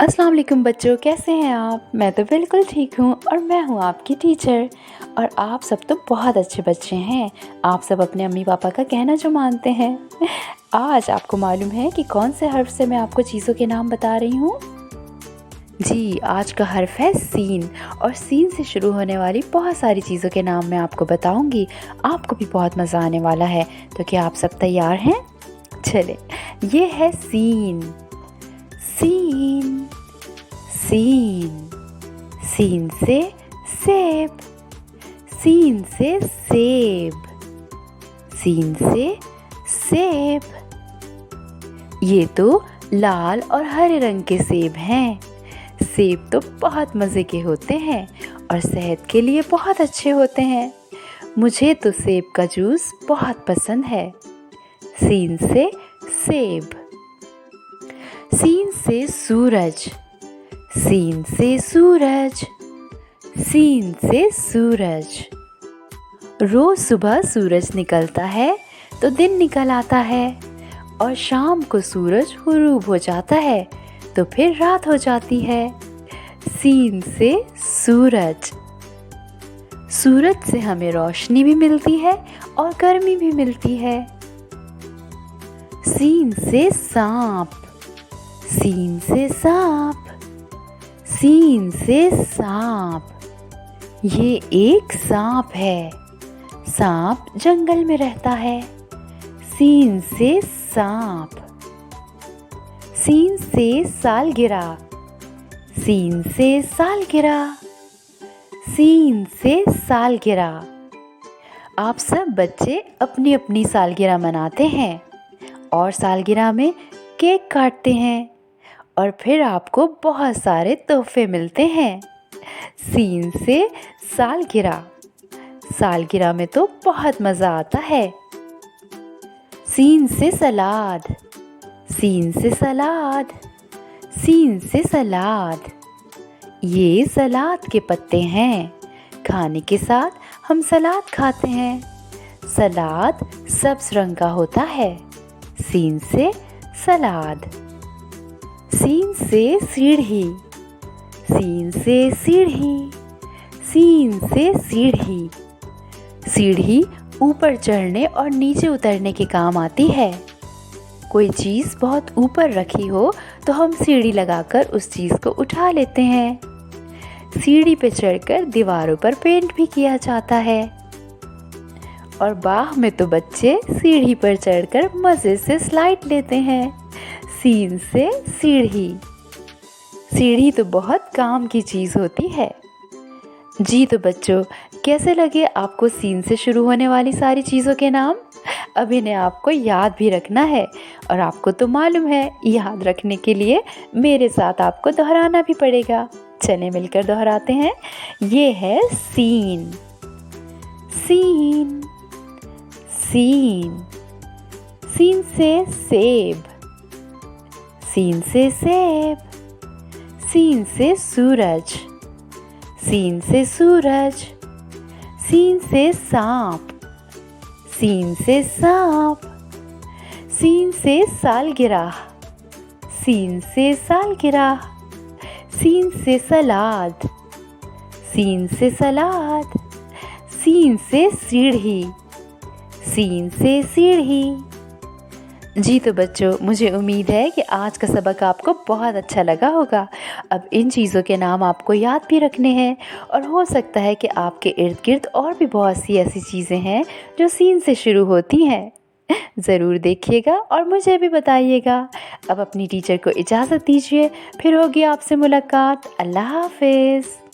अस्सलाम वालेकुम बच्चों, कैसे हैं आप। मैं तो बिल्कुल ठीक हूँ और मैं हूँ आपकी टीचर। और आप सब तो बहुत अच्छे बच्चे हैं। आप सब अपने अम्मी पापा का कहना जो मानते हैं। आज आपको मालूम है कि कौन से हर्फ से मैं आपको चीज़ों के नाम बता रही हूँ। जी, आज का हर्फ है सीन। और सीन से शुरू होने वाली बहुत सारी चीज़ों के नाम मैं आपको बताऊँगी। आपको भी बहुत मज़ा आने वाला है। तो क्या आप सब तैयार हैं? चले, ये है सीन। सीन, सीन, सीन से सेब, सीन से सेब, सीन से सेब। ये तो लाल और हरे रंग के सेब हैं। सेब तो बहुत मज़े के होते हैं और सेहत के लिए बहुत अच्छे होते हैं। मुझे तो सेब का जूस बहुत पसंद है। सीन से सेब। सीन से सूरज, सीन से सूरज, सीन से सूरज। रोज सुबह सूरज निकलता है तो दिन निकल आता है और शाम को सूरज गुरूब हो जाता है तो फिर रात हो जाती है। सीन से सूरज। सूरज से हमें रोशनी भी मिलती है और गर्मी भी मिलती है। सीन से सांप, सीन से सांप, सीन से सांप। ये एक सांप है। सांप जंगल में रहता है। सीन से सांप। सीन से सालगिरह, सीन से सालगिरह, सीन से सालगिरह। आप सब बच्चे अपनी अपनी सालगिरह मनाते हैं और सालगिरह में केक काटते हैं और फिर आपको बहुत सारे तोहफे मिलते हैं। सीन से सालगिरह। सालगिरह में तो बहुत मज़ा आता है। सीन से सलाद, सीन से सलाद, सीन से सलाद। ये सलाद के पत्ते हैं। खाने के साथ हम सलाद खाते हैं। सलाद सब्ज रंग का होता है। सीन से सलाद। सीन से सीढ़ी, सीन से सीढ़ी, सीन से सीढ़ी। सीढ़ी ऊपर चढ़ने और नीचे उतरने के काम आती है। कोई चीज़ बहुत ऊपर रखी हो तो हम सीढ़ी लगाकर उस चीज़ को उठा लेते हैं। सीढ़ी पे चढ़कर दीवारों पर पेंट भी किया जाता है। और बाग में तो बच्चे सीढ़ी पर चढ़कर मज़े से स्लाइड लेते हैं। सीन से सीढ़ी। सीढ़ी तो बहुत काम की चीज़ होती है। जी तो बच्चों, कैसे लगे आपको सीन से शुरू होने वाली सारी चीज़ों के नाम? अब इन्हें आपको याद भी रखना है और आपको तो मालूम है, याद रखने के लिए मेरे साथ आपको दोहराना भी पड़ेगा। चलें मिलकर दोहराते हैं। ये है सीन। Scene, scene. सीन से सेब, सीन से सेब, सीन से सूरज, सीन से सूरज, सीन से सांप, सीन से सांप, सीन से सालगिरह, सीन से सालगिरह, सीन से सलाद, सीन से सलाद, सीन से सीढ़ी, सीन से सीढ़ी। जी तो बच्चों, मुझे उम्मीद है कि आज का सबक आपको बहुत अच्छा लगा होगा। अब इन चीज़ों के नाम आपको याद भी रखने हैं और हो सकता है कि आपके इर्द गिर्द और भी बहुत सी ऐसी चीज़ें हैं जो सीन से शुरू होती हैं। ज़रूर देखिएगा और मुझे भी बताइएगा। अब अपनी टीचर को इजाज़त दीजिए, फिर होगी आपसे मुलाकात। अल्लाह हाफ़िज़।